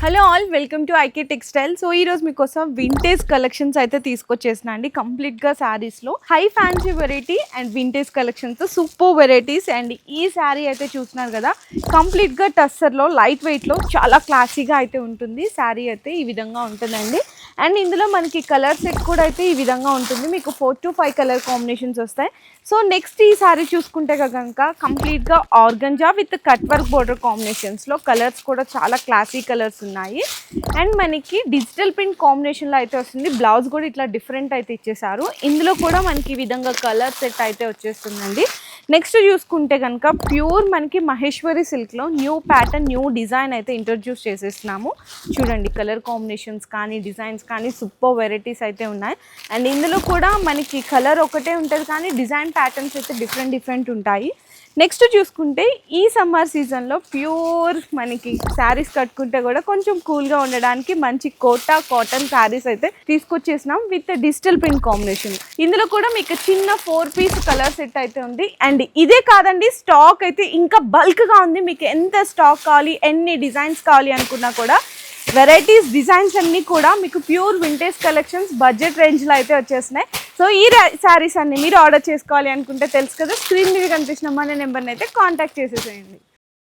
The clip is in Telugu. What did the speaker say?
Hello all, welcome to IK textile. So ఈ రోజు మీకోసం వింటేజ్ కలెక్షన్స్ అయితే తీసుకొచ్చేసిన అండి. కంప్లీట్గా శారీస్లో high fancy variety and vintage collections, super varieties. And ఈ శారీ అయితే చూస్తున్నారు కదా, కంప్లీట్గా టస్సర్లో లైట్ వెయిట్లో చాలా క్లాసీగా అయితే ఉంటుంది. శారీ అయితే ఈ విధంగా ఉంటుందండి. అండ్ ఇందులో మనకి కలర్ సెట్ కూడా అయితే ఈ విధంగా ఉంటుంది. మీకు 4 to 5 కలర్ కాంబినేషన్స్ వస్తాయి. సో నెక్స్ట్ ఈ శారీ చూసుకుంటే కనుక కంప్లీట్గా organza with cut work border కాంబినేషన్స్లో కలర్స్ కూడా చాలా క్లాసీ కలర్స్ ఉన్నాయి. అండ్ మనకి డిజిటల్ ప్రింట్ కాంబినేషన్లో అయితే వస్తుంది. బ్లౌజ్ కూడా ఇట్లా డిఫరెంట్ అయితే ఇచ్చేసారు. ఇందులో కూడా మనకి ఈ విధంగా కలర్ సెట్ అయితే వచ్చేస్తుందండి. నెక్స్ట్ చూసుకుంటే కనుక ప్యూర్ మనకి మహేశ్వరి సిల్క్లో న్యూ ప్యాటర్న్, న్యూ డిజైన్ అయితే ఇంట్రొడ్యూస్ చేసేస్తున్నాము. చూడండి, కలర్ కాంబినేషన్స్ కానీ డిజైన్స్ కానీ సూపర్ వెరైటీస్ అయితే ఉన్నాయి. అండ్ ఇందులో కూడా మనకి కలర్ ఒకటే ఉంటుంది కానీ డిజైన్ ప్యాటర్న్స్ అయితే డిఫరెంట్ ఉంటాయి. నెక్స్ట్ చూసుకుంటే ఈ సమ్మర్ సీజన్లో ప్యూర్ మనకి శారీస్ కట్టుకుంటే కూడా కొంచెం కూల్గా ఉండడానికి మంచి కోటా కాటన్ శారీస్ అయితే తీసుకొచ్చేసినాం విత్ డిజిటల్ ప్రింట్ కాంబినేషన్. ఇందులో కూడా మీకు చిన్న 4 పీస్ కలర్ సెట్ అయితే ఉంది. అండ్ ఇదే కాదండి, స్టాక్ అయితే ఇంకా బల్క్గా ఉంది. మీకు ఎంత స్టాక్ కావాలి, ఎన్ని డిజైన్స్ కావాలి అనుకున్నా కూడా వెరైటీస్, డిజైన్స్ అన్నీ కూడా మీకు ప్యూర్ వింటేజ్ కలెక్షన్స్ బడ్జెట్ రేంజ్లో అయితే వచ్చేసినాయి. సో ఈ శారీస్ అన్ని మీరు ఆర్డర్ చేసుకోవాలి అనుకుంటే తెలుసు కదా, స్క్రీన్ మీద కనిపిస్తున్న మన నెంబర్ని అయితే కాంటాక్ట్ చేసేసేయండి.